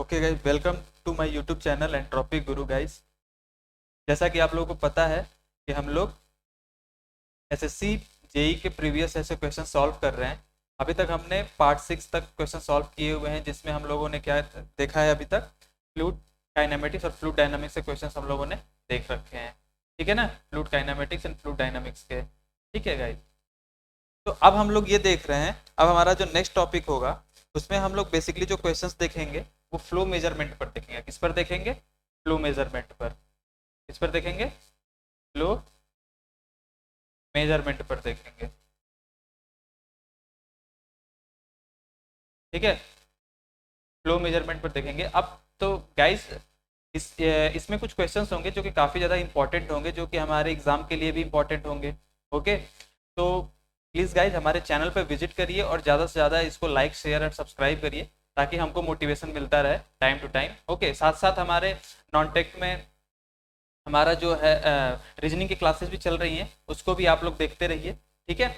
Okay guys, welcome to my YouTube channel entropy Guru guys. जैसा कि आप लोगों को पता है कि हम लोग एसएससी जेई के प्रीवियस ऐसे क्वेश्चन सॉल्व कर रहे हैं। अभी तक हमने पार्ट 6 तक क्वेश्चन सॉल्व किए हुए हैं, जिसमें हम लोगों ने क्या देखा है अभी तक, फ्लूइड काइनेमेटिक्स और फ्लूइड डायनामिक्स के क्वेश्चन हम लोगों ने देख रखे हैं। ठीक है ना, fluid kinematics and fluid dynamics के। ठीक है गाइस, तो अब हम लोग ये देख रहे हैं, अब हमारा जो नेक्स्ट टॉपिक होगा उसमें हम लोग बेसिकली जो क्वेश्चंस देखेंगे वो फ्लो मेजरमेंट पर देखेंगे। किस पर देखेंगे? फ्लो मेजरमेंट पर। किस पर देखेंगे? फ्लो मेजरमेंट पर देखेंगे। ठीक है, फ्लो मेजरमेंट पर देखेंगे। अब तो गाइस इसमें कुछ क्वेश्चंस होंगे जो कि काफ़ी ज़्यादा इंपॉर्टेंट होंगे, जो कि हमारे एग्जाम के लिए भी इंपॉर्टेंट होंगे। ओके, तो प्लीज़ गाइज हमारे चैनल पर विजिट करिए और ज़्यादा से ज़्यादा इसको लाइक शेयर और सब्सक्राइब करिए, ताकि हमको मोटिवेशन मिलता रहे टाइम टू टाइम। ओके, साथ साथ हमारे नॉन टेक में हमारा जो है रीजनिंग की क्लासेस भी चल रही हैं, उसको भी आप लोग देखते रहिए। ठीक है,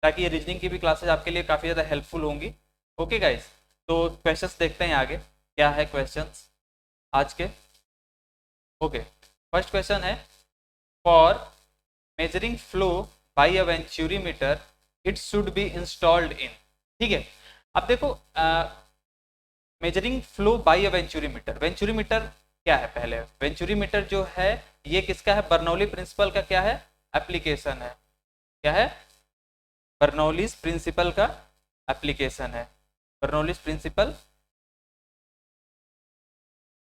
ताकि ये रीजनिंग की भी क्लासेस आपके लिए काफ़ी ज़्यादा हेल्पफुल होंगी। ओके गाइज, तो क्वेश्चंस देखते हैं आगे क्या है क्वेश्चंस आज के। ओके, फर्स्ट क्वेश्चन है, for measuring flow bye a venturimeter it should be installed in. ठीक है, अब देखो मेजरिंग फ्लो बाय अ वेंचुरीमीटर। वेंचुरीमीटर क्या है? पहले वेंचुरीमीटर जो है ये किसका है? बर्नौली प्रिंसिपल का क्या है? एप्लीकेशन है। क्या है? बर्नौलीज प्रिंसिपल का एप्लीकेशन है। Bernoulli's principle,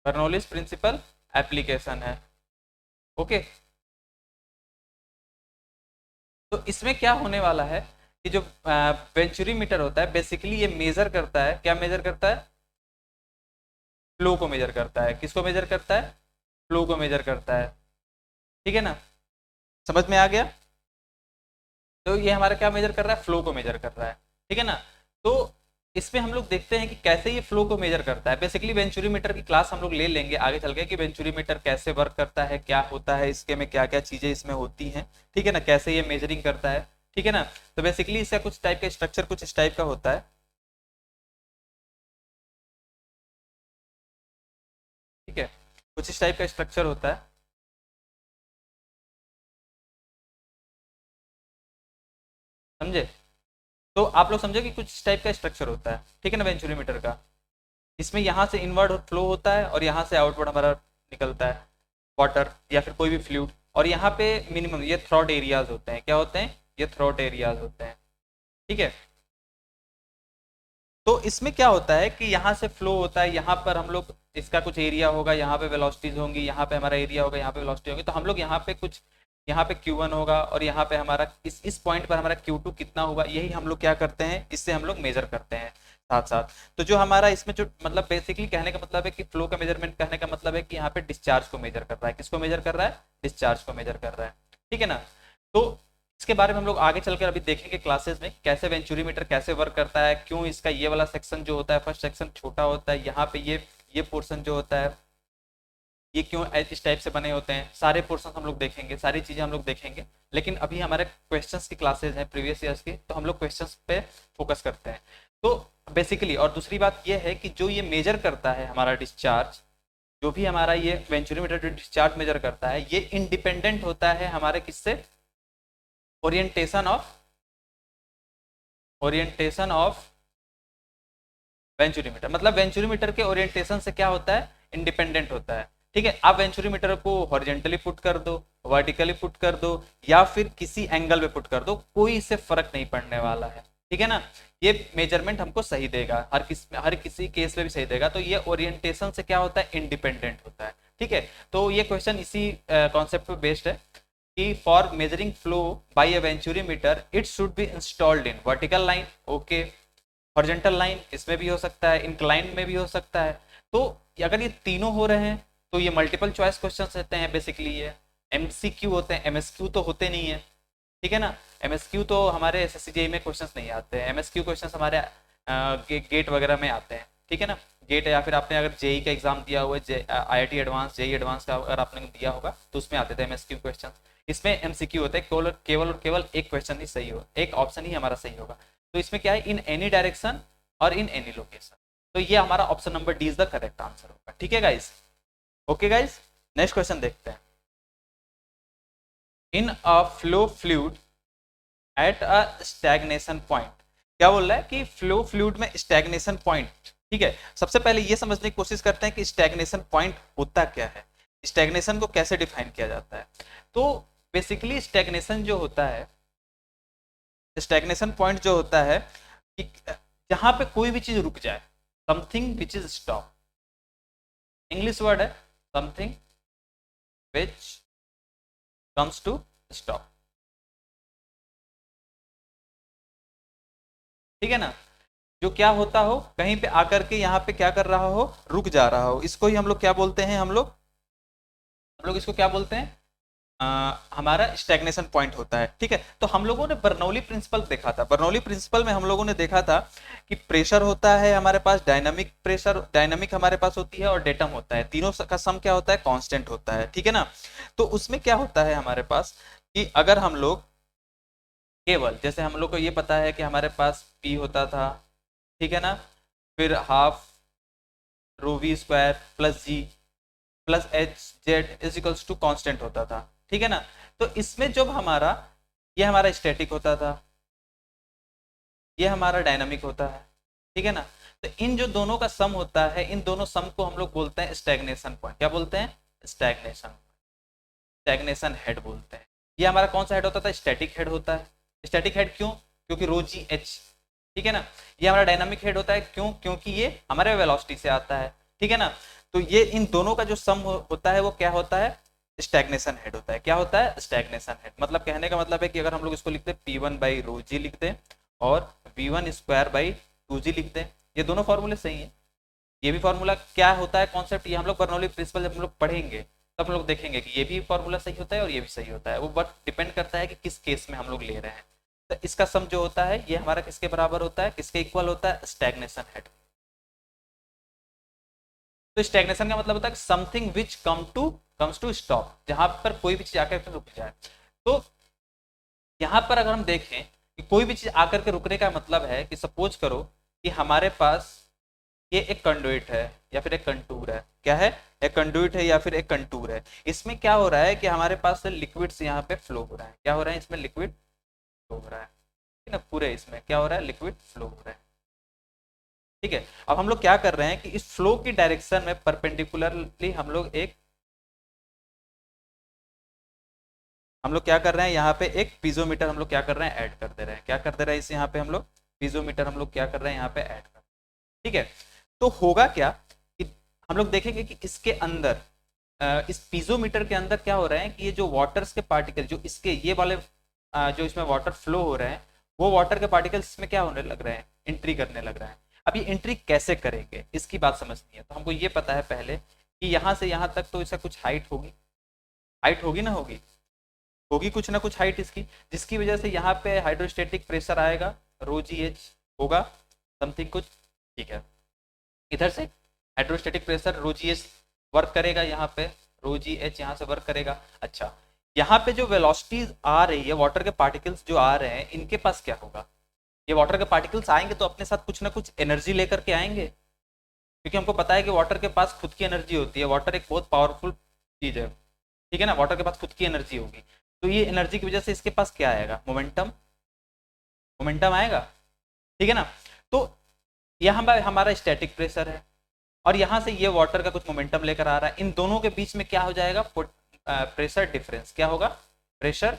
Bernoulli's principle application है। ओके, तो इसमें क्या होने वाला है कि जो वेंचुरीमीटर होता है बेसिकली ये मेजर करता है, क्या मेजर करता है? फ्लो को मेजर करता है। किसको मेजर करता है? फ्लो को मेजर करता है। ठीक है ना, समझ में आ गया? तो ये हमारा क्या मेजर कर रहा है? फ्लो को मेजर कर रहा है। ठीक है ना, तो इसमें हम लोग देखते हैं कि कैसे ये फ्लो को मेजर करता है। बेसिकली वेंचुरीमीटर की क्लास हम लोग ले लेंगे आगे चल के कि वेंचुरीमीटर कैसे वर्क करता है, क्या होता है इसके में, क्या क्या चीजें इसमें होती हैं। ठीक है ना, कैसे ये मेजरिंग करता है। ठीक है ना, तो बेसिकली इसका कुछ टाइप का स्ट्रक्चर कुछ इस टाइप का होता है। ठीक है, कुछ इस टाइप का स्ट्रक्चर होता है। समझे? तो आप लोग समझे कि कुछ इस टाइप का स्ट्रक्चर होता है। ठीक है ना, वेंचुरीमीटर का। इसमें यहाँ से इनवर्ड फ्लो होता है और यहाँ से आउटवर्ड हमारा निकलता है वाटर या फिर कोई भी फ्लूइड। और यहाँ पे मिनिमम ये थ्रॉट एरियाज होते हैं। क्या होते हैं? ये थ्रॉट एरियाज होते हैं। ठीक है, तो इसमें क्या होता है कि यहाँ से फ्लो होता है, यहाँ पर हम लोग इसका कुछ एरिया होगा, यहाँ पे वेलोसिटीज होंगी, यहाँ पे हमारा एरिया होगा, यहाँ पे वेलोसिटी होगी। तो हम लोग यहाँ पे कुछ, यहाँ पे Q1 होगा और यहाँ पे हमारा इस पॉइंट पर हमारा Q2 कितना होगा, यही हम लोग क्या करते हैं, इससे हम लोग मेजर करते हैं साथ साथ। तो जो हमारा इसमें जो मतलब बेसिकली कहने का मतलब है कि फ्लो का मेजरमेंट कहने का मतलब है कि यहाँ पे डिस्चार्ज को मेजर कर रहा है। किसको मेजर कर रहा है? डिस्चार्ज को मेजर कर रहा है। ठीक है ना, तो इसके बारे में हम लोग आगे चलकर अभी देखेंगे क्लासेस में कैसे वेंचुरीमीटर कैसे वर्क करता है, क्यों इसका ये वाला सेक्शन जो होता है फर्स्ट सेक्शन छोटा होता है, यहाँ पे ये पोर्शन जो होता है ये क्यों इस टाइप से बने होते हैं, सारे पोर्शन हम लोग देखेंगे, सारी चीजें हम लोग देखेंगे। लेकिन अभी हमारे क्वेश्चंस की क्लासेस हैं प्रीवियस ईयर्स की, तो हम लोग क्वेश्चंस पे फोकस करते हैं। तो बेसिकली और दूसरी बात ये है कि जो ये मेजर करता है हमारा डिस्चार्ज, जो भी हमारा ये वेंचुरीमीटर जो डिस्चार्ज मेजर करता है, ये इंडिपेंडेंट होता है हमारे किससे? Orientation of, orientation of venturimeter. मतलब वेंचुरीमीटर के ओरिएंटेशन से क्या होता है? इंडिपेंडेंट होता है। ठीक है, आप वेंचुरीमीटर को हॉरिजेंटली पुट कर दो, वर्टिकली पुट कर दो या फिर किसी एंगल पे पुट कर दो, कोई इससे फर्क नहीं पड़ने वाला है। ठीक है ना, ये मेजरमेंट हमको सही देगा, हर किसी केस में भी सही देगा। तो ये ओरिएंटेशन से क्या होता है? इंडिपेंडेंट होता है। ठीक है, तो ये क्वेश्चन इसी कॉन्सेप्ट पे बेस्ड है कि for measuring flow bye a venturimeter it should be installed in vertical line. Okay, horizontal line इसमें भी हो सकता है, इंक्लाइन में भी हो सकता है। तो अगर ये तीनों हो रहे हैं तो ये मल्टीपल चॉइस क्वेश्चन रहते हैं। बेसिकली ये एमसीक्यू होते हैं, एमएसक्यू तो होते नहीं है। ठीक है ना, एमएसक्यू तो हमारे एसएससी में क्वेश्चंस नहीं आते हैं। एमएसक्यू क्वेश्चंस हमारे गेट वगैरह में आते हैं। ठीक है ना, गेट या फिर आपने अगर जेई का एग्जाम दिया हुआ है, आईआईटी एडवांस, जेई एडवांस का अगर आपने दिया होगा तो उसमें आते थे एमएसक्यू क्वेश्चन। इसमें एमसीक्यू होता है, केवल और केवल एक क्वेश्चन ही सही हो, एक ऑप्शन ही हमारा सही होगा। तो इसमें क्या है? इन एनी डायरेक्शन और इन एनी लोकेशन। तो ये हमारा option number D is the correct answer होगा। ठीक है guys, okay guys, next question देखते हैं। In a flow fluid at a stagnation point, क्या बोल रहा है कि फ्लो फ्लूइड में स्टैग्नेशन पॉइंट। ठीक है, सबसे पहले ये समझने की कोशिश करते हैं कि स्टैग्नेशन पॉइंट होता क्या है, स्टैग्नेशन को कैसे डिफाइन किया जाता है। तो बेसिकली स्टैग्नेशन जो होता है, स्टैग्नेशन पॉइंट जो होता है कि जहां पे कोई भी चीज रुक जाए, something which is stop, English word है something which comes to stop. ठीक है ना, जो क्या होता हो, कहीं पे आकर के यहाँ पे क्या कर रहा हो, रुक जा रहा हो, इसको ही हम लोग क्या बोलते हैं, हम लोग इसको क्या बोलते हैं, हमारा स्टैग्नेशन पॉइंट होता है। ठीक है, तो हम लोगों ने बर्नौली प्रिंसिपल देखा था, बर्नौली प्रिंसिपल में हम लोगों ने देखा था कि प्रेशर होता है हमारे पास, डायनामिक प्रेशर, डायनामिक हमारे पास होती है, और डेटम होता है, तीनों का सम क्या होता है, कांस्टेंट होता है। ठीक है ना, तो उसमें क्या होता है हमारे पास कि अगर हम लोग केवल, जैसे हम लोग को ये पता है कि हमारे पास पी होता था, ठीक है ना, फिर half rho V square plus G plus H Z is equals to constant होता था। ठीक है ना, तो इसमें जब हमारा, ये हमारा स्टैटिक होता था, ये हमारा डायनामिक होता है। ठीक है ना, तो इन जो दोनों का सम होता है, इन दोनों सम को हम लोग बोलते हैं स्टैग्नेशन पॉइंट। क्या बोलते हैं, स्टैग्नेशन, स्टैग्नेशन हेड बोलते हैं। ये हमारा कौन सा हेड होता था, स्टैटिक हेड होता है। स्टैटिक हेड क्यों, क्योंकि रो जी एच। ठीक है ना, ये हमारा डायनामिक हेड होता है, क्यों, क्योंकि ये हमारे वेलोसिटी से आता है। ठीक है ना, तो ये इन दोनों का जो सम होता है वो क्या होता है, स्टैग्नेशन हेड होता है। क्या होता है, स्टैग्नेशन हेड। मतलब कहने का मतलब है कि अगर हम लोग इसको लिखते P one by rho g लिख दें और V one square by two g लिख दें, ये दोनों फॉर्मूले सही है। ये भी फॉर्मूला क्या होता है, कॉन्सेप्ट, ये हम लोग बर्नौली प्रिंसिपल जब हम लोग पढ़ेंगे तब हम लोग देखेंगे कि ये भी फॉर्मूला सही होता है और ये भी सही होता है। वो बट डिपेंड करता है कि किस केस में हम लोग ले रहे हैं। तो इसका सम जो होता है ये हमारा किसके बराबर होता है, किसके इक्वल होता है, स्टैग्नेशन हेड। तो स्टैग्नेशन का मतलब होता है something which comes to stop, जहां पर कोई भी चीज आकर रुक जाए। तो यहां पर अगर हम देखें कि कोई भी चीज आकर के रुकने का मतलब है कि सपोज करो कि हमारे पास ये एक कंडुइट है या फिर एक कंटूर है। क्या है, एक कंडुइट है या फिर एक कंटूर है। इसमें क्या हो रहा है कि हमारे पास लिक्विड्स यहाँ पे फ्लो हो रहा है। क्या हो रहा है, इसमें लिक्विड फ्लो हो रहा है। ठीक है ना, पूरे इसमें क्या हो रहा है, लिक्विड फ्लो हो रहा है। ठीक है, अब हम लोग क्या कर रहे हैं कि इस फ्लो की डायरेक्शन में परपेंडिकुलरली हम लोग क्या कर रहे हैं, यहाँ पे एक पीजोमीटर हम लोग क्या कर रहे हैं, ऐड कर दे रहे हैं। क्या कर दे रहे हैं, इस यहाँ पे हम लोग पीजोमीटर हम लोग क्या कर रहे हैं, यहाँ पे ऐड कर। ठीक है, तो होगा क्या कि हम लोग देखेंगे कि इसके अंदर, इस पीजोमीटर के अंदर क्या हो रहा है कि ये जो वाटर्स के पार्टिकल, जो इसके ये वाले जो इसमें वाटर फ्लो हो रहे हैं, वो वाटर के पार्टिकल्स इसमें क्या होने लग रहे हैं, एंट्री करने लग रहे हैं। अब ये एंट्री कैसे करेंगे इसकी बात समझनी है। तो हमको ये पता है पहले कि यहाँ से यहाँ तक तो इसका कुछ हाइट होगी, हाइट होगी ना, होगी, होगी कुछ ना कुछ हाइट इसकी, जिसकी वजह से यहाँ पे हाइड्रोस्टेटिक प्रेशर आएगा, रो जी एच होगा समथिंग कुछ। ठीक है, इधर से हाइड्रोस्टेटिक प्रेशर रो जी एच वर्क करेगा, यहाँ पे रो जी एच यहाँ से वर्क करेगा। अच्छा, यहाँ पे जो वेलोसिटीज आ रही है, वाटर के पार्टिकल्स जो आ रहे हैं, इनके पास क्या होगा, ये वाटर के पार्टिकल्स आएंगे तो अपने साथ कुछ ना कुछ एनर्जी लेकर के आएंगे, क्योंकि हमको पता है कि वाटर के पास खुद की एनर्जी होती है। वाटर एक बहुत पावरफुल चीज है। ठीक है ना, वाटर के पास खुद की एनर्जी होगी, तो ये एनर्जी की वजह से इसके पास क्या आएगा, मोमेंटम, मोमेंटम आएगा। ठीक है ना, तो यहाँ हमारा स्टैटिक प्रेशर है और यहाँ से ये वाटर का कुछ मोमेंटम लेकर आ रहा है। इन दोनों के बीच में क्या हो जाएगा, प्रेशर डिफरेंस। क्या होगा, प्रेशर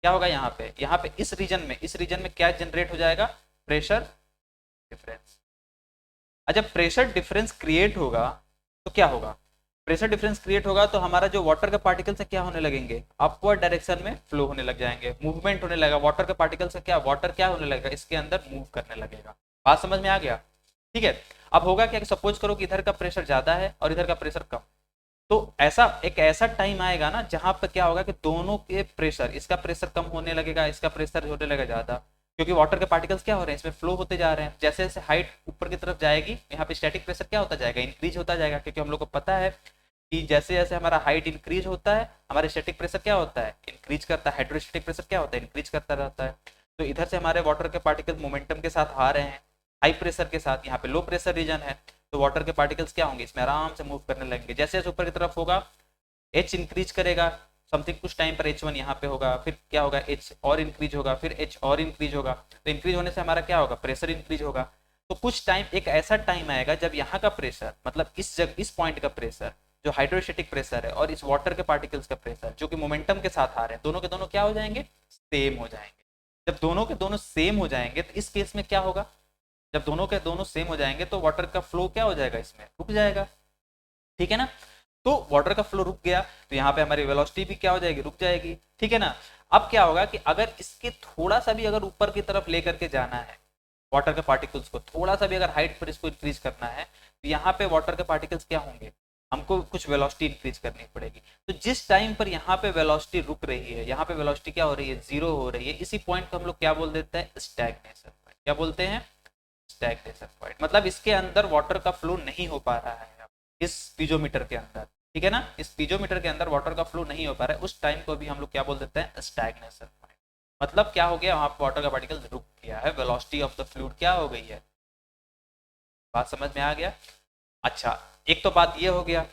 क्या होगा, यहाँ पे इस रीजन में क्या जनरेट हो जाएगा, प्रेशर डिफरेंस। जब प्रेशर डिफरेंस क्रिएट होगा तो क्या होगा, प्रेशर डिफरेंस क्रिएट होगा तो हमारा जो वाटर के पार्टिकल्स है क्या होने लगेंगे, अपवर्ड डायरेक्शन में फ्लो होने लग जाएंगे, मूवमेंट होने लगेगा। वाटर के पार्टिकल्स क्या, वाटर क्या होने लगेगा, इसके अंदर मूव करने लगेगा। बात समझ में आ गया। ठीक है, अब होगा क्या, सपोज करो कि इधर का प्रेशर ज्यादा है और इधर का प्रेशर कम, तो ऐसा टाइम आएगा ना जहां पर क्या होगा कि दोनों के प्रेशर, इसका प्रेशर कम होने लगेगा, इसका प्रेशर होने लगेगा ज्यादा, क्योंकि वाटर के पार्टिकल्स क्या हो रहे हैं, इसमें फ्लो होते जा रहे हैं। जैसे जैसे हाइट ऊपर की तरफ जाएगी, यहाँ पे स्टैटिक प्रेशर क्या होता जाएगा, इंक्रीज होता जाएगा, क्योंकि हम लोग को पता है कि जैसे जैसे हमारा हाइट इंक्रीज होता है, हमारे स्टैटिक प्रेशर क्या होता है, इंक्रीज करता है। हाइड्रोस्टैटिक प्रेशर क्या होता है, इंक्रीज करता रहता है। तो इधर से हमारे वाटर के पार्टिकल मोमेंटम के साथ आ रहे हैं, हाई प्रेशर के साथ यहाँ पे लो प्रेशर रीजन है, तो वाटर के पार्टिकल्स क्या होंगे, इसमें आराम से मूव करने लगेंगे। जैसे जैसे ऊपर की तरफ होगा एच इंक्रीज करेगा, समथिंग कुछ टाइम पर H1 यहाँ पे होगा, फिर क्या होगा H और इंक्रीज होगा, फिर H और इंक्रीज होगा, तो इंक्रीज होने से हमारा क्या होगा, प्रेशर इंक्रीज होगा। तो कुछ टाइम, एक ऐसा टाइम आएगा जब यहाँ का प्रेशर, मतलब इस पॉइंट का प्रेशर जो हाइड्रोस्टेटिक प्रेशर है और इस वाटर के पार्टिकल्स का प्रेशर जो कि मोमेंटम के साथ आ रहे हैं, दोनों के दोनों क्या हो जाएंगे, सेम हो जाएंगे। जब दोनों के दोनों सेम हो जाएंगे तो इस केस में क्या होगा, जब दोनों के दोनों सेम हो जाएंगे तो वाटर का फ्लो क्या हो जाएगा, इसमें रुक जाएगा, ठीक है ना। तो वाटर का फ्लो रुक गया तो यहाँ पे हमारी वेलोसिटी भी क्या हो जाएगी, रुक जाएगी, ठीक है ना। अब क्या होगा कि अगर इसके थोड़ा सा भी अगर ऊपर की तरफ लेकर के जाना है वाटर के पार्टिकल्स को, थोड़ा सा भी अगर हाइट पर इसको इंक्रीज करना है, तो यहाँ पे वाटर के पार्टिकल्स क्या होंगे, हमको कुछ वेलोसिटी इंक्रीज करनी पड़ेगी। तो जिस टाइम पर यहाँ पे वेलोसिटी रुक रही है, यहाँ पे वेलोसिटी क्या हो रही है, जीरो हो रही है, इसी पॉइंट को हम लोग क्या बोल देते हैं, स्टैग्नेशन पॉइंट। क्या बोलते हैं, स्टैग्नेशन पॉइंट। मतलब इसके अंदर वाटर का फ्लो नहीं हो पा रहा है इस पीजोमीटर के अंदर, ठीक है ना, इस पीजोमीटर के अंदर वाटर का फ्लो नहीं हो पा रहा है, उस टाइम को भी हम लोग क्या बोल देते हैं, स्टैग्नेशन पॉइंट। मतलब क्या हो गया, वहां पर वाटर का पार्टिकल रुक गया है, वेलोसिटी ऑफ द फ्लूइड क्या हो गई है। बात समझ में आ गया। अच्छा, एक तो बात ये हो गया।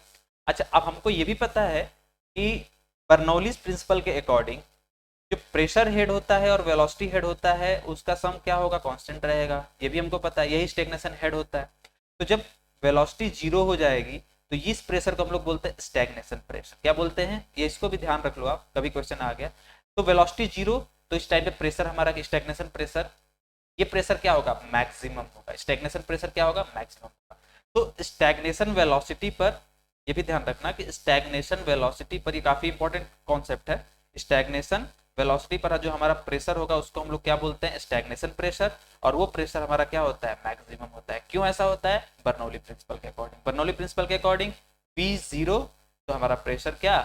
अच्छा, अब हमको ये भी पता है कि बर्नौलीज प्रिंसिपल के अकॉर्डिंग जो प्रेशर हेड होता है और वेलोसिटी हेड होता है उसका सम क्या होगा, कांस्टेंट रहेगा, ये भी हमको पता है, यही स्टैग्नेशन हेड होता है। तो जब वेलोसिटी जीरो हो जाएगी तो इस प्रेशर को हम लोग बोलते हैं स्टैग्नेशन प्रेशर। क्या बोलते हैं, ये इसको भी ध्यान रख लो आप, कभी क्वेश्चन आ गया तो वेलोसिटी जीरो, तो इस टाइम पे प्रेशर हमारा स्टैग्नेशन प्रेशर, ये प्रेशर क्या होगा, मैक्सिमम होगा, स्टैग्नेशन प्रेशर क्या होगा, मैक्सिमम होगा। तो स्टैग्नेशन वेलोसिटी पर, ये भी ध्यान रखना कि स्टैग्नेशन वेलोसिटी पर, ये काफी इंपॉर्टेंट कॉन्सेप्ट है, स्टैग्नेशन वेलोसिटी पर जो हमारा प्रेशर होगा उसको हम लोग क्या बोलते हैं, स्टैग्नेशन प्रेशर, और वो प्रेशर हमारा क्या होता है, मैक्सिमम होता है। क्यों ऐसा होता है, बर्नौली प्रिंसिपल के अकॉर्डिंग। बर्नौली प्रिंसिपल के अकॉर्डिंग P0 तो हमारा प्रेशर क्या,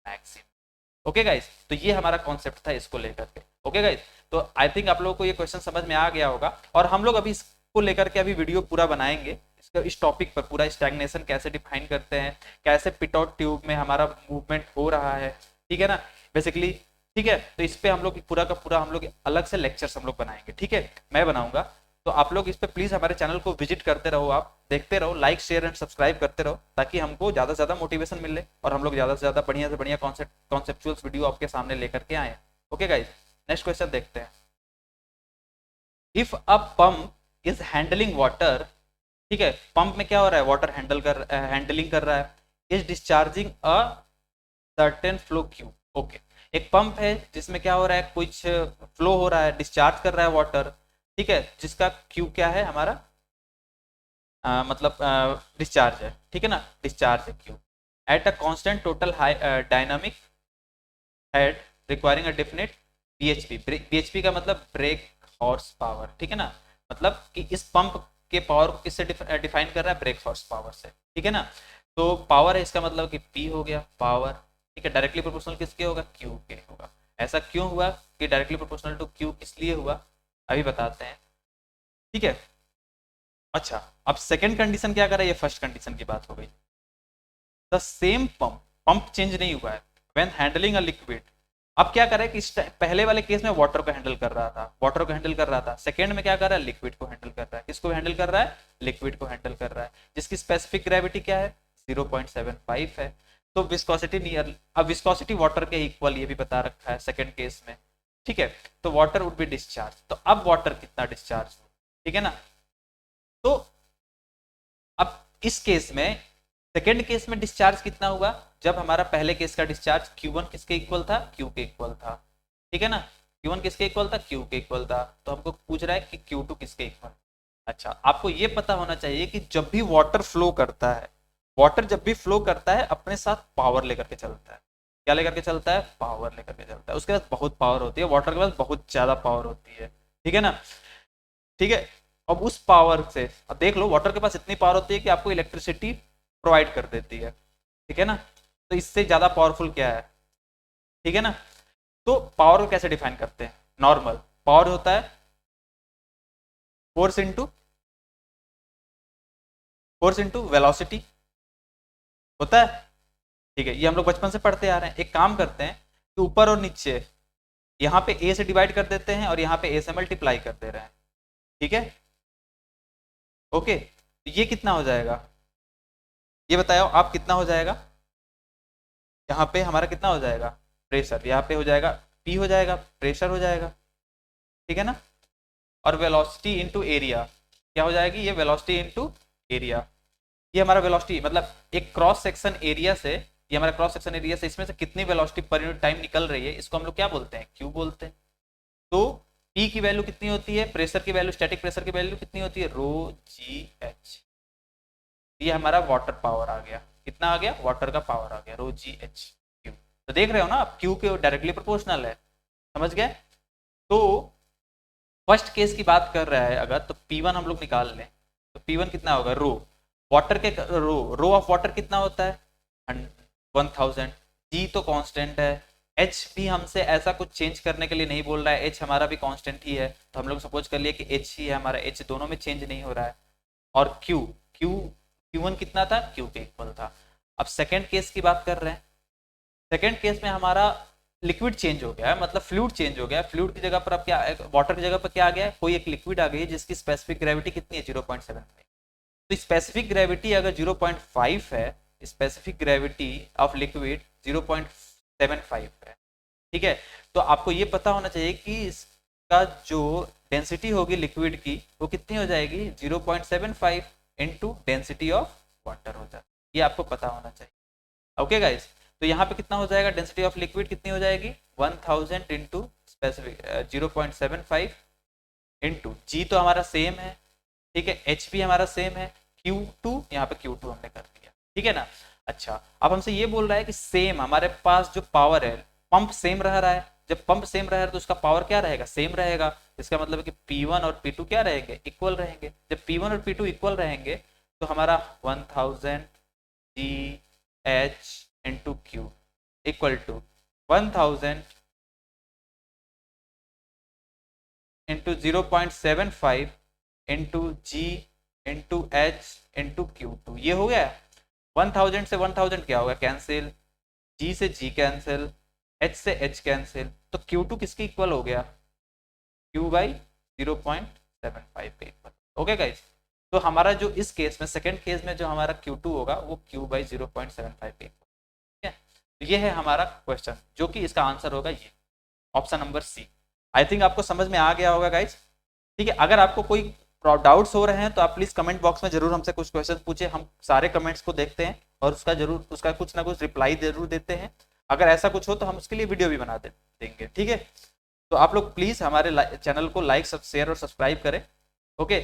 मैक्सिमम। ओके गाइस, तो ये हमारा कॉन्सेप्ट था इसको लेकर के। ओके गाइस, तो आई थिंक आप लोगों को ये क्वेश्चन समझ में आ गया होगा, और हम लोग अभी इसको लेकर के अभी वीडियो पूरा बनाएंगे, इस टॉपिक पर पूरा, स्टैग्नेशन कैसे डिफाइन करते हैं, कैसे पिटआउट ट्यूब में हमारा मूवमेंट हो रहा है, ठीक है ना, बेसिकली, ठीक है। तो इस पे हम लोग पूरा का पूरा हम लोग अलग से लेक्चर्स हम लोग बनाएंगे, ठीक है, मैं बनाऊंगा। तो आप लोग इस पे प्लीज हमारे चैनल को विजिट करते रहो, आप देखते रहो, लाइक शेयर एंड सब्सक्राइब करते रहो, ताकि हमको ज्यादा से ज्यादा मोटिवेशन मिले और हम लोग ज्यादा से ज्यादा बढ़िया से बढ़िया कॉन्सेप्चुअल वीडियो आपके सामने लेकर के आए। ओके गाइज, नेक्स्ट क्वेश्चन देखते हैं। If a pump is handling water, ठीक है, पंप में क्या हो रहा है, वाटर हैंडलिंग कर रहा है, is discharging a certain flow Q. Okay, एक पंप है जिसमें क्या हो रहा है, कुछ फ्लो हो रहा है, डिस्चार्ज कर रहा है वाटर, ठीक है, जिसका क्यू क्या है हमारा, मतलब डिस्चार्ज है, ठीक है ना, डिस्चार्ज है Q at a constant total high dynamic head requiring a definite BHP. BHP का मतलब ब्रेक हॉर्स पावर, ठीक है ना, मतलब कि इस पंप के पावर को किससे डिफाइन कर रहा है, ब्रेक हॉर्स पावर से, ठीक है ना। तो पावर है, इसका मतलब कि पी हो गया पावर, ठीक है, डायरेक्टली प्रोपोर्शनल किसके होगा, क्यू के होगा। ऐसा क्यों हुआ कि डायरेक्टली प्रोपोर्शनल टू क्यू, इसलिए हुआ, अभी बताते हैं, ठीक है। अच्छा, अब सेकंड कंडीशन क्या कर रहा है, ये फर्स्ट कंडीशन की बात हो गई। द सेम पंप चेंज नहीं हुआ है व्हेन हैंडलिंग अ लिक्विड। अब क्या कर रहा है कि पहले वाले केस में वाटर को हैंडल कर रहा था, वाटर को हैंडल कर रहा था, सेकंड में क्या कर रहा है, लिक्विड को हैंडल कर रहा है। किसको हैंडल कर रहा है, लिक्विड को हैंडल कर रहा है, जिसकी स्पेसिफिक ग्रेविटी क्या है, 0.75 है। तो विस्कोसिटी नियर, अब विस्कोसिटी वाटर के इक्वल, ये भी बता रखा है सेकंड केस में, ठीक है। तो वाटर वुड बी डिस्चार्ज, तो अब वाटर कितना डिस्चार्ज हो, ठीक है ना। तो अब इस केस में, सेकेंड केस में डिस्चार्ज कितना हुआ, जब हमारा पहले केस का डिस्चार्ज Q1 किसके इक्वल था, Q के इक्वल था, ठीक है ना, Q1 किसके इक्वल था, Q के इक्वल था। तो हमको पूछ रहा है कि Q2 किसके इक्वल। अच्छा, आपको ये पता होना चाहिए कि जब भी वाटर फ्लो करता है, वाटर जब भी फ्लो करता है अपने साथ पावर लेकर के चलता है। क्या लेकर के चलता है, पावर लेकर के चलता है। उसके पास बहुत पावर होती है, वाटर के पास बहुत ज्यादा पावर होती है, ठीक है ना, ठीक है। अब उस पावर से, अब देख लो, वाटर के पास इतनी पावर होती है कि आपको इलेक्ट्रिसिटी प्रोवाइड कर देती है, ठीक है ना। तो इससे ज्यादा पावरफुल क्या है, ठीक है ना। तो पावर को कैसे डिफाइन करते हैं, नॉर्मल पावर होता है फोर्स इंटू वेलोसिटी होता है, ठीक है। ये हम लोग बचपन से पढ़ते आ रहे हैं। एक काम करते हैं कि ऊपर और नीचे यहाँ पे ए से डिवाइड कर देते हैं और यहाँ पे ए से मल्टीप्लाई कर दे रहे हैं, ठीक है। ओके, ये कितना हो जाएगा, ये बताओ आप कितना हो जाएगा, यहाँ पे हमारा कितना हो जाएगा प्रेशर, यहाँ पे हो जाएगा P हो जाएगा, प्रेशर हो जाएगा, ठीक है ना। और वेलोसिटी इनटू एरिया क्या हो जाएगी, ये वेलोसिटी इनटू एरिया, ये हमारा वेलोसिटी मतलब एक क्रॉस सेक्शन एरिया से, ये हमारा क्रॉस सेक्शन एरिया से इसमें से कितनी वेलोसिटी पर यूनिट टाइम निकल रही है, इसको हम लोग क्या बोलते हैं, क्यू बोलते हैं। तो P की वैल्यू कितनी होती है, प्रेशर की वैल्यू, स्टैटिक प्रेशर की वैल्यू कितनी होती है, रो जी एच, ये हमारा वाटर पावर आ गया, कितना आ गया, वाटर का पावर आ गया, रो जी एच क्यू। तो देख रहे हो ना आप, क्यू के डायरेक्टली प्रोपोर्शनल है, समझ गए। तो फर्स्ट केस की बात कर रहा है अगर, तो P1 हम लोग निकाल लें, तो P1 कितना होगा, रो वाटर के, रो ऑफ वाटर कितना होता है 1000, जी तो कांस्टेंट है, एच भी हमसे ऐसा कुछ चेंज करने के लिए नहीं बोल रहा है, एच हमारा भी कांस्टेंट ही है, तो हम लोग सपोज कर लिए कि एच ही है हमारा, एच दोनों में चेंज नहीं हो रहा है। और क्यू, क्यू1 कितना था, क्यू के इक्वल था। अब सेकेंड केस की बात कर रहे हैं, सेकेंड केस में हमारा लिक्विड चेंज हो गया है, मतलब फ्लूइड चेंज हो गया है, फ्लूइड की जगह पर अब क्या, वाटर की जगह पर क्या आ गया है, कोई एक लिक्विड आ गई है जिसकी स्पेसिफिक ग्रेविटी कितनी है 0.75। तो स्पेसिफिक ग्रेविटी अगर 0.5 है, स्पेसिफिक ग्रेविटी ऑफ लिक्विड 0.75 है, ठीक है। तो आपको ये पता होना चाहिए कि इसका जो डेंसिटी होगी लिक्विड की वो कितनी हो जाएगी 0.75 इंटू डेंसिटी ऑफ वाटर हो जाए, ये आपको पता होना चाहिए। ओके गाइस, तो यहाँ पे कितना हो जाएगा, डेंसिटी ऑफ लिक्विड कितनी हो जाएगी 1000 इंटू स्पेसिफिक 0.75 इंटू जी तो हमारा सेम है, ठीक है, एच भी हमारा सेम है, Q2 यहाँ पे Q2 हमने कर दिया, ठीक है ना। अच्छा, अब हमसे ये बोल रहा है कि सेम हमारे पास जो पावर है, पंप सेम रह रहा है, जब पंप सेम रह रहा है तो उसका पावर क्या रहेगा, सेम रहेगा, इसका मतलब है कि P1 और P2 क्या रहेंगे, इक्वल रहेंगे। जब P1 और P2 इक्वल रहेंगे तो हमारा 1000 G H into Q equal to 1000 into 0.75 into G into H into Q2, ये हो गया। 1000 से 1000 क्या होगा, कैंसिल, जी से जी कैंसिल, एच से एच कैंसिल, तो Q2 किसके इक्वल हो गया, Q बाई 0.75 के इक्वल। ओके गाइज, तो हमारा जो इस केस में सेकेंड केस में जो हमारा Q2 होगा वो Q बाई 0.75 के इक्वल, ठीक है। तो ये है हमारा क्वेश्चन, जो कि इसका आंसर होगा ये option number C. I think आपको समझ में आ गया होगा गाइज, ठीक है। अगर आपको कोई डाउट्स हो रहे हैं तो आप प्लीज कमेंट बॉक्स में जरूर हमसे कुछ क्वेश्चन पूछे, हम सारे कमेंट्स को देखते हैं और उसका कुछ ना कुछ रिप्लाई जरूर देते हैं। अगर ऐसा कुछ हो तो हम उसके लिए वीडियो भी बना देंगे, ठीक है। तो आप लोग प्लीज हमारे चैनल को लाइक, शेयर और सब्सक्राइब करें। ओके,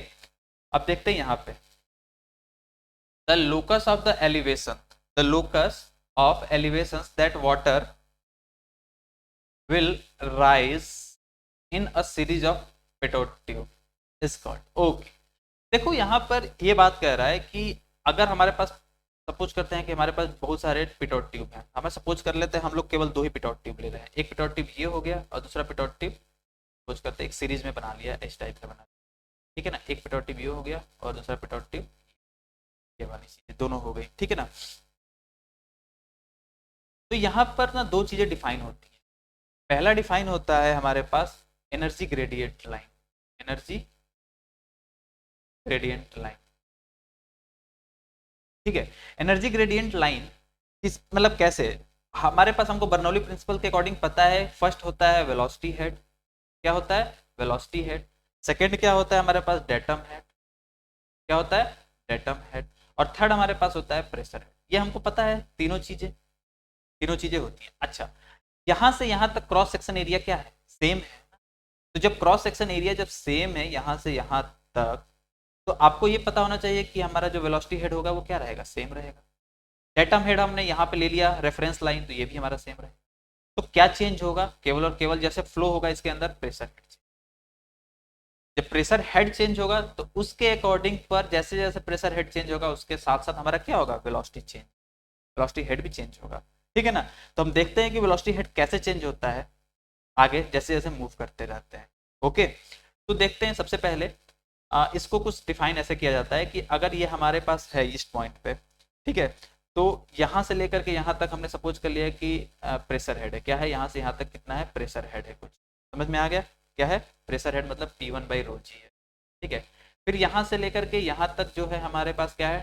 अब देखते हैं यहाँ पे the locus of the elevation, the locus of elevation that water will rise in a series of pitot tube is called, okay। देखो यहाँ पर ये बात कह रहा है कि अगर हमारे पास सपोज करते हैं कि हमारे पास बहुत सारे पिटोट ट्यूब हैं, हमें सपोज कर लेते हैं हम लोग केवल 2 ही पिटोट ट्यूब ले रहे हैं, एक पिटोट ट्यूब ये हो गया और दूसरा पिटोट ट्यूब सपोज करते हैं एक सीरीज में बना लिया, इस टाइप का बना लिया, ठीक है ना। एक पिटोट ट्यूब ये हो गया और दूसरा पिटोट ट्यूब ये वाली चीजें दोनों हो गई, ठीक है ना। तो यहाँ पर ना दो चीजें डिफाइन होती है। पहला डिफाइन होता है हमारे पास energy gradient line, energy gradient line, ठीक है। एनर्जी ग्रेडियंट लाइन इस मतलब कैसे, हमारे पास हमको बर्नौली प्रिंसिपल के अकॉर्डिंग पता है, फर्स्ट होता है वेलोसिटी हेड, क्या होता है वेलोसिटी हेड, सेकंड क्या होता है हमारे पास डेटम हेड, क्या होता है डेटम हेड, और थर्ड हमारे पास होता है प्रेशर हेड। ये हमको पता है, तीनों चीजें होती हैं। अच्छा, यहां से यहां तक क्रॉस सेक्शन एरिया क्या है, सेम है। तो जब क्रॉस सेक्शन एरिया जब सेम है यहां से यहां तक, तो आपको ये पता होना चाहिए कि हमारा जो वेलोसिटी हेड होगा वो क्या रहेगा, सेम रहेगा। डेटम हेड हमने यहाँ पे ले लिया रेफरेंस लाइन, तो ये भी हमारा सेम रहेगा। तो क्या चेंज होगा, केवल और केवल जैसे फ्लो होगा इसके अंदर प्रेशर हेड, जब प्रेशर हेड चेंज होगा तो उसके अकॉर्डिंग पर जैसे जैसे प्रेशर हेड चेंज होगा उसके साथ साथ हमारा क्या होगा, वेलोसिटी चेंज, वेलोसिटी हेड भी चेंज होगा, ठीक है ना। तो हम देखते हैं कि वेलोसिटी हेड कैसे चेंज होता है आगे जैसे जैसे मूव करते रहते हैं। ओके, तो देखते हैं सबसे पहले इसको कुछ डिफाइन ऐसे किया जाता है कि अगर ये हमारे पास है इस पॉइंट पे, ठीक है, तो यहाँ से लेकर के यहाँ तक हमने सपोज कर लिया कि प्रेशर हेड है, क्या है यहाँ से यहाँ तक कितना है, प्रेशर हेड है, कुछ समझ में आ गया क्या है, प्रेशर हेड मतलब P1 बाई रो जी है, ठीक है। फिर यहाँ से लेकर के यहाँ तक जो है हमारे पास क्या है,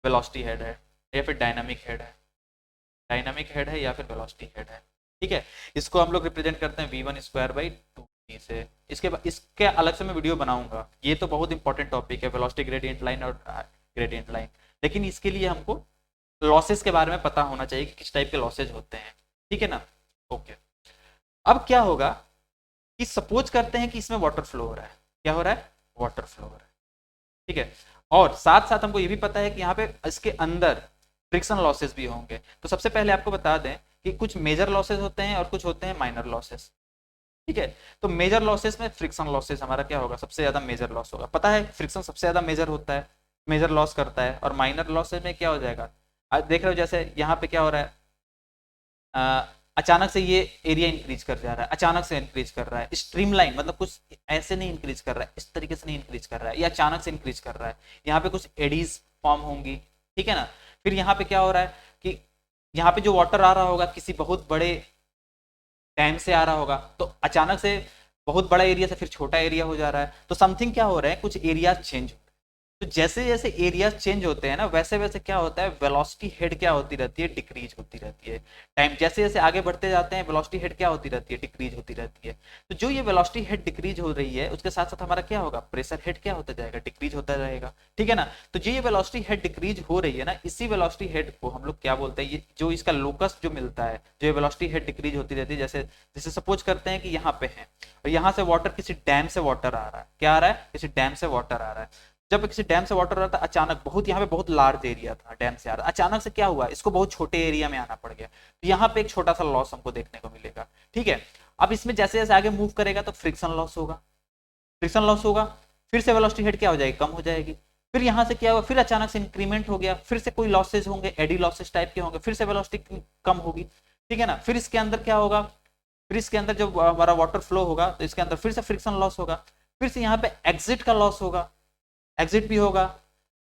वेलोसिटी हेड है या फिर डायनामिक हेड है, डायनामिक हेड है या फिर वेलोसिटी हेड है। ठीक है, इसको हम लोग रिप्रेजेंट करते हैं v1² से। इसके अलग से मैं वीडियो बनाऊंगा, ये तो बहुत इंपॉर्टेंट टॉपिक है, वेलोसिटी ग्रेडियंट लाइन और ग्रेडियंट लाइन। लेकिन इसके लिए हमको लॉसेस के बारे में पता होना चाहिए कि किस टाइप के लॉसेज होते हैं। ठीक है ना, ओके। अब क्या होगा कि सपोज करते हैं कि इसमें वाटर फ्लो हो रहा है, क्या हो रहा है, वाटर फ्लो हो रहा है। ठीक है, और साथ साथ हमको ये भी पता है कि यहाँ पे इसके अंदर फ्रिक्शन लॉसेस भी होंगे। तो सबसे पहले आपको बता दें कि कुछ मेजर लॉसेस होते हैं और कुछ होते हैं माइनर लॉसेस। ठीक है, तो मेजर लॉसेस में फ्रिक्शन लॉसेस हमारा क्या होगा, सबसे ज्यादा मेजर लॉस होगा। पता है फ्रिक्शन सबसे ज्यादा मेजर होता है, मेजर लॉस करता है। और माइनर लॉसेस में क्या हो जाएगा, आज देख रहे हो जैसे यहाँ पे क्या हो रहा है, अचानक से ये एरिया इंक्रीज कर जा रहा है, अचानक से इंक्रीज कर रहा है, स्ट्रीमलाइन मतलब कुछ ऐसे नहीं इंक्रीज कर रहा है, इस तरीके से नहीं इंक्रीज कर रहा है, ये अचानक से इंक्रीज कर रहा है। यहाँ पे कुछ एडीज फॉर्म होंगी, ठीक है ना। फिर यहाँ पे क्या हो रहा है कि यहाँ पे जो वाटर आ रहा होगा किसी बहुत बड़े डैम से आ रहा होगा, तो अचानक से बहुत बड़ा एरिया से फिर छोटा एरिया हो जा रहा है। तो समथिंग क्या हो रहा है, कुछ एरिया चेंज। तो जैसे जैसे एरिया चेंज होते हैं ना, वैसे वैसे क्या होता है, वेलोसिटी हेड क्या होती रहती है, डिक्रीज होती रहती है। टाइम जैसे जैसे आगे बढ़ते जाते हैं, वेलोसिटी हेड क्या होती रहती है, डिक्रीज होती रहती है। तो जो ये वेलोसिटी हेड डिक्रीज हो रही है, उसके साथ साथ हमारा क्या होगा, प्रेशर हेड क्या होता जाएगा, डिक्रीज होता रहेगा। ठीक है ना। तो जो ये वेलोसिटी हेड डिक्रीज हो रही है ना, इसी वेलोसिटी हेड को हम लोग क्या बोलते हैं, ये जो इसका लोकस जो मिलता है, जो वेलोसिटी हेड डिक्रीज होती रहती है, जैसे जैसे सपोज करते हैं कि यहाँ पे है और यहाँ से वाटर, किसी डैम से वाटर आ रहा है, क्या आ रहा है, किसी डैम से वाटर आ रहा है। जब किसी डैम से वाटर आ रहा था, अचानक बहुत, यहाँ पे बहुत लार्ज एरिया था, डैम से आ रहा, अचानक से क्या हुआ, इसको बहुत छोटे एरिया में आना पड़ गया। तो यहाँ पे एक छोटा सा लॉस हमको देखने को मिलेगा। ठीक है, अब इसमें जैसे जैसे आगे मूव करेगा तो फ्रिक्शन लॉस होगा, फ्रिक्शन लॉस होगा, फिर से वेलोसिटी हेड क्या हो जाएगी, कम हो जाएगी। फिर यहाँ से क्या हुआ, फिर अचानक से इंक्रीमेंट हो गया, फिर से कोई लॉसेज होंगे, एडी लॉसेज टाइप के होंगे, फिर से वेलोसिटी कम होगी। ठीक है ना। फिर इसके अंदर क्या होगा, फिर इसके अंदर जब हमारा वाटर फ्लो होगा तो इसके अंदर फिर से फ्रिक्शन लॉस होगा, फिर से यहाँ पे एग्जिट का लॉस होगा, एग्जिट भी होगा।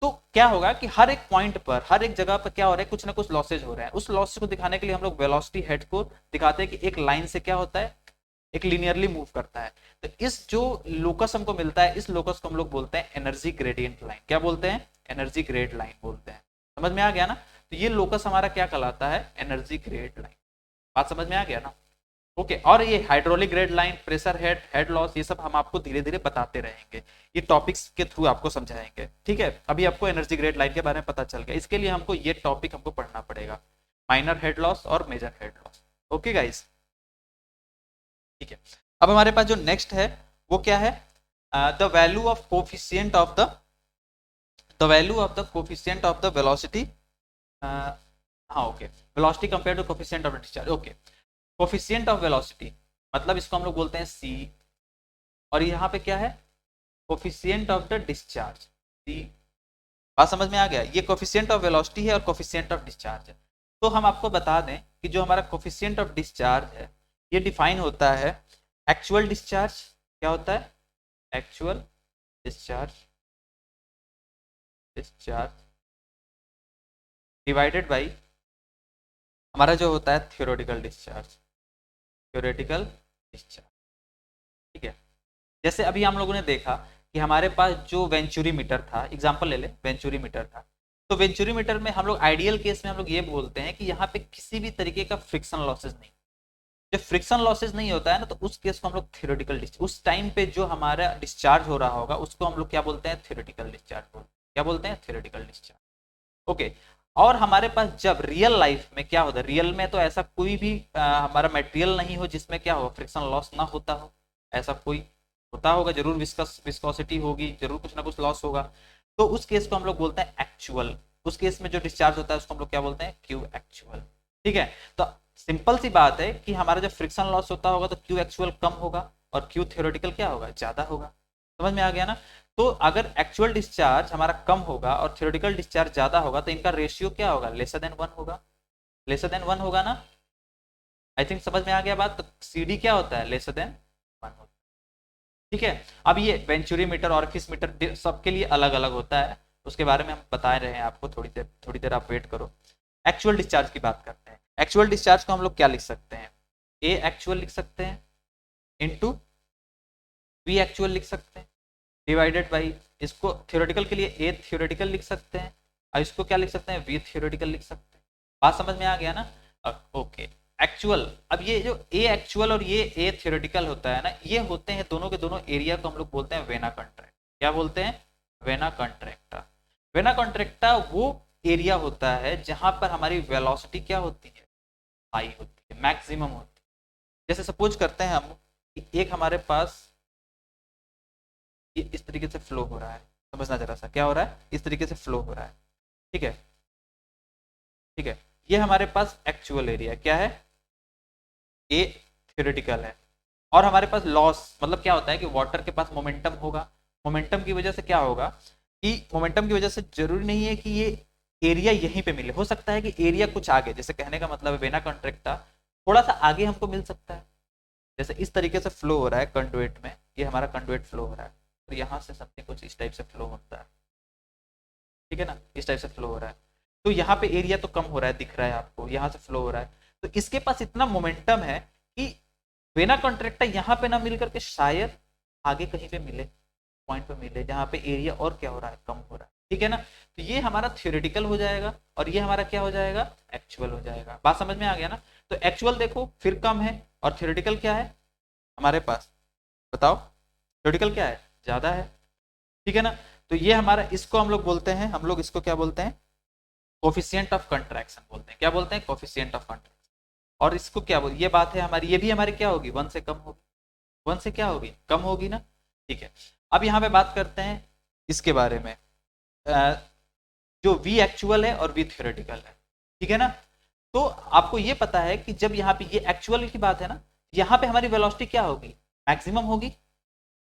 तो क्या होगा कि हर एक पॉइंट पर, हर एक जगह पर क्या हो रहा है, कुछ ना कुछ लॉसेज हो रहे हैं। उस लॉसेज को दिखाने के लिए हम लोग वेलोसिटी हेड को दिखाते हैं कि एक लाइन से क्या होता है, एक लिनियरली मूव करता है। तो इस जो लोकस हमको मिलता है, इस लोकस को हम लोग बोलते हैं एनर्जी ग्रेडियंट लाइन। क्या बोलते हैं, एनर्जी ग्रेड लाइन बोलते हैं। समझ में आ गया ना। तो ये लोकस हमारा क्या कहलाता है, एनर्जी ग्रेड लाइन। बात समझ में आ गया ना। ओके, और ये hydraulic grade line, pressure head, head loss, ये सब हम आपको धीरे धीरे बताते रहेंगे, ये टॉपिक्स के थ्रू आपको समझाएंगे। ठीक है, अभी आपको एनर्जी ग्रेड लाइन के बारे में पता चल गया, इसके लिए हमको ये टॉपिक हमको पढ़ना पड़ेगा, माइनर हेड लॉस और major head loss. Okay guys, ठीक है। अब हमारे पास जो नेक्स्ट है वो क्या है, the value of coefficient of the value of the coefficient of the velocity, हाँ okay, velocity compare to coefficient of discharge. Okay, coefficient of velocity मतलब इसको हम लोग बोलते हैं सी, और यहाँ पे क्या है, कोफिशिएंट ऑफ द डिस्चार्ज सी। बात समझ में आ गया, ये कोफिशिएंट ऑफ वेलोसिटी है और कोफिशिएंट ऑफ डिस्चार्ज है। तो हम आपको बता दें कि जो हमारा कोफिशिएंट ऑफ डिस्चार्ज है, ये डिफाइन होता है एक्चुअल डिस्चार्ज, क्या होता है, एक्चुअल डिस्चार्ज, डिवाइडेड बाई हमारा जो होता है थियोरेटिकल डिस्चार्ज, थियोरेटिकल डिस्चार्ज। ठीक है, जैसे अभी हम लोगों ने देखा कि हमारे पास जो वेंचुरी मीटर था, एग्जांपल ले ले, वेंचुरी मीटर था। तो वेंचुरी मीटर में हम लोग आइडियल केस में हम लोग ये बोलते हैं कि यहाँ पे किसी भी तरीके का फ्रिक्शन लॉसेस नहीं। जब फ्रिक्शन लॉसेस नहीं होता है ना, तो उस केस को हम लोग थियोरेटिकल डिस्चार्ज, उस टाइम पे जो हमारा डिस्चार्ज हो रहा होगा उसको हम लोग क्या बोलते हैं, थियोरेटिकल डिस्चार्ज बोलते हैं। क्या बोलते हैं, थियोरेटिकल डिस्चार्ज। ओके, और हमारे पास जब रियल लाइफ में क्या होता है, रियल में तो ऐसा कोई भी हमारा मटेरियल नहीं हो जिसमें क्या हो, फ्रिक्शन लॉस ना होता हो। ऐसा कोई होता होगा जरूर, विस्कोसिटी होगी, जरूर कुछ ना कुछ लॉस होगा। तो उस केस को हम लोग बोलते हैं एक्चुअल। उस केस में जो डिस्चार्ज होता है उसको हम लोग क्या बोलते हैं, क्यू एक्चुअल। ठीक है, तो सिंपल सी बात है कि हमारा जब फ्रिक्शन लॉस होता होगा तो क्यू एक्चुअल कम होगा और क्यू थियोरेटिकल क्या होगा, ज्यादा होगा। समझ में आ गया ना। तो अगर एक्चुअल डिस्चार्ज हमारा कम होगा और थियोरेटिकल डिस्चार्ज ज्यादा होगा, तो इनका रेशियो क्या होगा, लेसर देन 1 होगा, लेसर देन 1 होगा ना। आई थिंक समझ में आ गया बात। तो सीडी क्या होता है, लेसर देन 1 होता है। ठीक है, अब ये वेंचुरी मीटर, ऑरिफिस मीटर सबके लिए अलग अलग होता है, उसके बारे में हम बता रहे हैं आपको, थोड़ी देर आप वेट करो। एक्चुअल डिस्चार्ज की बात करते हैं। एक्चुअल डिस्चार्ज को हम लोग क्या लिख सकते हैं, ए एक्चुअल लिख सकते हैं इंटू वी एक्चुअल लिख सकते हैं। डिवाइडेड बाई, इसको थ्योरेटिकल के लिए ए थ्योरेटिकल लिख सकते हैं और इसको क्या लिख सकते हैं, वी थ्योरेटिकल लिख सकते हैं। बात समझ में आ गया ना? ओके। एक्चुअल, अब ये जो ए एक्चुअल और ये ए थ्योरेटिकल होता है ना, ये होते हैं दोनों के दोनों एरिया को हम लोग बोलते हैं वेना कॉन्ट्रैक्ट। क्या बोलते हैं? Vena contracta. वेना कॉन्ट्रैक्टा वो एरिया होता है जहां पर हमारी वेलोसिटी क्या होती है, हाई होती है, मैक्सिमम होती है। जैसे सपोज करते हैं हम कि एक हमारे पास ये इस तरीके से फ्लो हो रहा है, समझना जरा सा, क्या हो रहा है, इस तरीके से फ्लो हो रहा है, ठीक है, ठीक है। ये हमारे पास एक्चुअल एरिया क्या है, ए थ्योरेटिकल है। और हमारे पास लॉस मतलब क्या होता है कि वाटर के पास मोमेंटम होगा, मोमेंटम की वजह से क्या होगा कि मोमेंटम की वजह से जरूरी नहीं है कि ये एरिया यहीं पे मिले, हो सकता है कि एरिया कुछ आगे, जैसे कहने का मतलब है वेना कॉन्ट्रैक्टा थोड़ा सा आगे हमको मिल सकता है। जैसे इस तरीके से फ्लो हो रहा है कंडुइट में, ये हमारा कंडुइट फ्लो हो रहा है, तो यहाँ से समथिंग कुछ इस टाइप से फ्लो होता है, ठीक है ना, इस टाइप से फ्लो हो रहा है। तो यहाँ पे एरिया तो कम हो रहा है, दिख रहा है आपको, यहाँ से फ्लो हो रहा है, तो इसके पास इतना मोमेंटम है कि वेना कॉन्ट्रैक्टा यहाँ पे ना मिल करके शायद आगे कहीं पे मिले, पॉइंट पे मिले जहाँ पे एरिया और क्या हो रहा है, कम हो रहा है, ठीक है ना। तो ये हमारा थ्योरेटिकल हो जाएगा और ये हमारा क्या हो जाएगा, एक्चुअल हो जाएगा। बात समझ में आ गया ना? तो एक्चुअल देखो फिर कम है और थ्योरेटिकल क्या है हमारे पास, बताओ, थ्योरेटिकल क्या है, ज्यादा है, ठीक है ना। तो ये हमारा, इसको हम लोग बोलते हैं, हम लोग इसको क्या बोलते हैं, कोफिशिएंट ऑफ कंट्रैक्शन बोलते हैं। क्या बोलते हैं, कोफिशिएंट ऑफ कंट्रैक्शन। और इसको क्या बोल, ये बात है हमारी, ये भी हमारी क्या होगी, वन से कम होगी, वन से क्या होगी, कम होगी ना, ठीक है। अब यहाँ पे बात करते हैं इसके बारे में, जो वी एक्चुअल है और वी थ्योरेटिकल है, ठीक है ना। तो आपको ये पता है कि जब यहाँ पे ये एक्चुअल की बात है ना, यहाँ पे हमारी वेलोसिटी क्या होगी, मैक्सिमम होगी,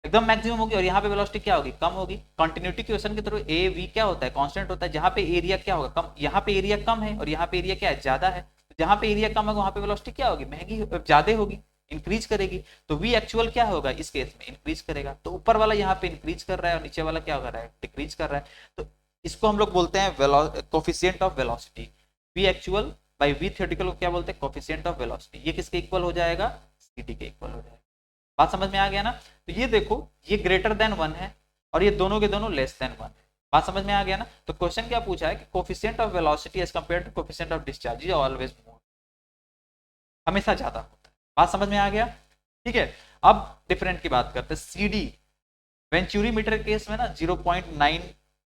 एकदम मैक्सिमम होगी, और यहाँ पे वेलोसिटी क्या होगी, कम होगी। कंटिन्यूटी क्वेश्चन के थ्रू ए वी क्या होता है, कांस्टेंट होता है। जहाँ पे एरिया क्या होगा, कम, यहाँ पे एरिया कम है और यहाँ पे एरिया क्या है, ज्यादा है। जहाँ पे एरिया कम है वहाँ पे वेलोसिटी क्या होगी, महंगी ज्यादा होगी, इंक्रीज करेगी। तो वी एक्चुअल क्या होगा इस केस में, इंक्रीज करेगा। तो ऊपर वाला यहाँ पे इंक्रीज कर रहा है और नीचे वाला क्या कर रहा है, डिक्रीज कर रहा है। तो इसको हम लोग बोलते हैं coefficient of velocity. V actual by V theoretical को क्या बोलते हैं, कोफिशिएंट ऑफ वेलोसिटी। ये किसके इक्वल हो जाएगा, सी डी के इक्वल हो जाएगा। बात समझ में आ गया ना? तो ये देखो, ये ग्रेटर देन वन है और ये दोनों के दोनों लेस देन वन है। बात समझ में आ गया ना? तो क्वेश्चन क्या पूछा है कि coefficient of velocity as compare to coefficient of discharge is always more, हमेशा ज्यादा होता है। बात समझ में आ गया? ठीक है। अब डिफरेंट की बात करते हैं। C D venturi meter case में ना 0.9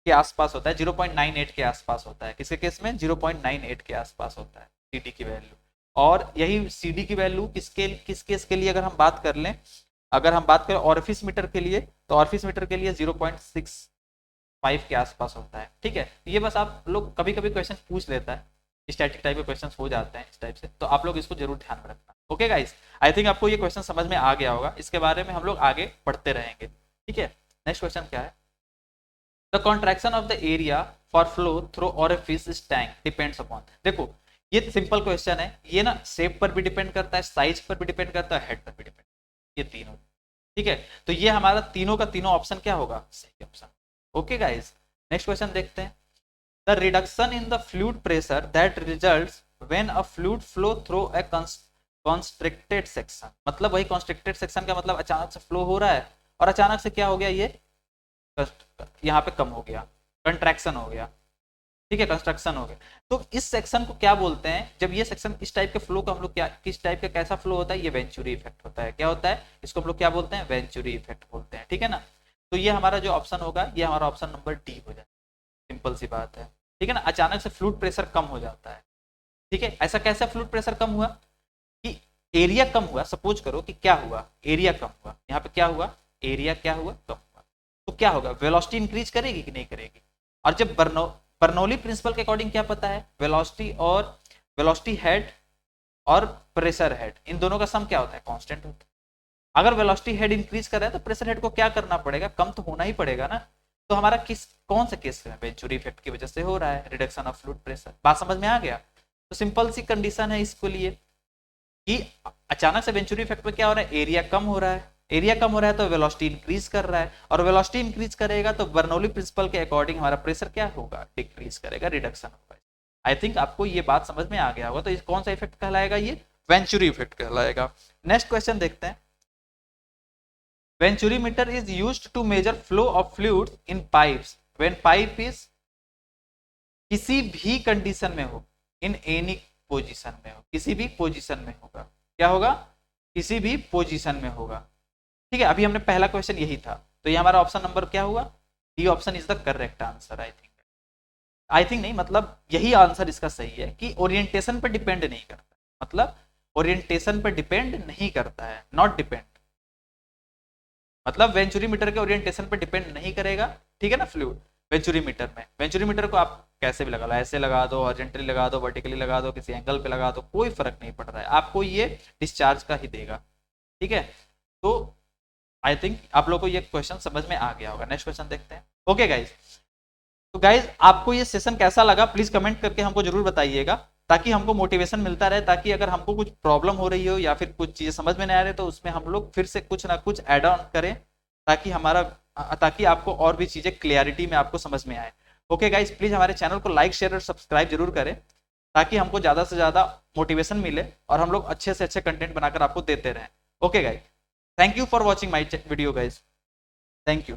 के आसपास होता है, 0.98 के आसपास होता है। किसके केस में, 0.98 के आसपास होता है सीडी की वैल्यू। और यही सीडी की वैल्यू किस केस के लिए अगर हम बात कर लें, अगर हम बात करें ऑरिफिस मीटर के लिए, तो ऑरिफिस मीटर के लिए 0.65 के आसपास होता है। ठीक है, ये बस आप लोग कभी कभी क्वेश्चन पूछ लेता है, स्टैटिक टाइप के क्वेश्चन हो जाते हैं इस टाइप से, तो आप लोग इसको जरूर ध्यान में रखना। ओके गाइस, आई थिंक आपको ये क्वेश्चन समझ में आ गया होगा। इसके बारे में हम लोग आगे पढ़ते रहेंगे। ठीक है, नेक्स्ट क्वेश्चन क्या है, the contraction of the area for flow through orifice tank depends upon. देखो ये सिंपल क्वेश्चन है, ये ना शेप पर भी डिपेंड करता है, साइज पर भी डिपेंड करता है, हेड पर भी डिपेंड, ये तीनों। ठीक है, तो ये हमारा तीनों का तीनों ऑप्शन क्या होगा, सही option. Okay guys, next question देखते हैं। The reduction in the fluid pressure that results when a fluid flow through a constricted section. मतलब वही कंस्ट्रिक्टेड सेक्शन का मतलब अचानक से फ्लो हो रहा है और अचानक से क्या हो गया, ये यहाँ पे कम हो गया, कंट्रैक्शन हो गया। ठीक है, कंस्ट्रक्शन हो गया। तो इस सेक्शन को क्या बोलते हैं, जब ये सेक्शन इस टाइप के फ्लो का हम लोग क्या, किस टाइप का कैसा फ्लो होता है, ये वेंचुरी इफेक्ट होता है। क्या होता है, इसको हम लोग क्या बोलते हैं, वेंचुरी इफेक्ट बोलते हैं। ठीक है ना, तो ये हमारा जो ऑप्शन होगा, ये हमारा ऑप्शन नंबर डी हो जाए, सिंपल सी बात है। ठीक है ना, अचानक से फ्लूइड प्रेशर कम हो जाता है। ठीक है, ऐसा कैसे फ्लूइड प्रेशर कम हुआ कि एरिया कम हुआ। सपोज करो कि क्या हुआ, एरिया कम हुआ, यहाँ पे क्या हुआ, एरिया क्या हुआ, कम हुआ। तो क्या होगा, वेलोसिटी इंक्रीज करेगी कि नहीं करेगी। और जब बर्नौली प्रिंसिपल के अकॉर्डिंग क्या पता है, वेलोसिटी और वेलोसिटी हेड और प्रेशर हेड, इन दोनों का सम क्या होता है, कांस्टेंट होता है। अगर वेलोसिटी हेड इंक्रीज कर रहा है तो प्रेशर हेड को क्या करना पड़ेगा, कम तो होना ही पड़ेगा ना। तो हमारा कौन सा केस है, वेंचुरी इफेक्ट की वजह से हो रहा है रिडक्शन ऑफ फ्लूइड प्रेशर। बात समझ में आ गया? तो सिंपल सी कंडीशन है इसके लिए कि अचानक से वेंचुरी इफेक्ट में क्या हो रहा है, एरिया कम हो रहा है, एरिया कम हो रहा है तो वेलोसिटी इंक्रीज कर रहा है, और वेलोसिटी इंक्रीज करेगा तो बर्नौली प्रिंसिपल के अकॉर्डिंग हमारा प्रेशर क्या होगा, डिक्रीज करेगा, रिडक्शन होगा। आई थिंक आपको ये बात समझ में आ गया होगा। तो कौन सा इफेक्ट कहलाएगा, ये वेंचुरी इफेक्ट कहलाएगा। नेक्स्ट क्वेश्चन देखते हैं। Venturimeter is used to measure flow of fluids in pipes when pipe is किसी भी कंडीशन में हो, इन एनी पोजीशन में हो, किसी भी पोजीशन में होगा, क्या होगा, किसी भी पोजीशन में होगा। ठीक है, अभी हमने पहला क्वेश्चन यही था, तो ये हमारा ऑप्शन नंबर क्या हुआ, D option is the correct answer. I think नहीं, मतलब यही आंसर इसका सही है कि ओरिएंटेशन पर डिपेंड नहीं करता, मतलब ओरिएंटेशन पर डिपेंड नहीं करता है, नॉट डिपेंड, मतलब वेंचुरीमीटर के ओरिएंटेशन पर डिपेंड नहीं करेगा। ठीक है ना, फ्लूइड वेंचुरीमीटर में, वेंचुरीमीटर को आप कैसे भी लगा लो, ऐसे लगा दो, हॉरिजॉन्टली लगा दो, वर्टिकली लगा दो, किसी एंगल पे लगा दो, कोई फर्क नहीं पड़ रहा है, आपको ये डिस्चार्ज का ही देगा। ठीक है, तो आई थिंक आप लोगों को ये क्वेश्चन समझ में आ गया होगा। नेक्स्ट क्वेश्चन देखते हैं। ओके गाइज, तो गाइज आपको ये सेशन कैसा लगा प्लीज कमेंट करके हमको जरूर बताइएगा, ताकि हमको मोटिवेशन मिलता रहे, ताकि अगर हमको कुछ प्रॉब्लम हो रही हो या फिर कुछ चीजें समझ में नहीं आ रही तो उसमें हम लोग फिर से कुछ ना कुछ ऐड ऑन करें, ताकि आपको और भी चीजें क्लियरिटी में आपको समझ में आए। ओके गाइज, प्लीज हमारे चैनल को लाइक शेयर और सब्सक्राइब जरूर करें, ताकि हमको ज्यादा से ज्यादा मोटिवेशन मिले और हम लोग अच्छे से अच्छे कंटेंट बनाकर आपको देते रहें। Okay guys, thank you for watching my video guys, thank you.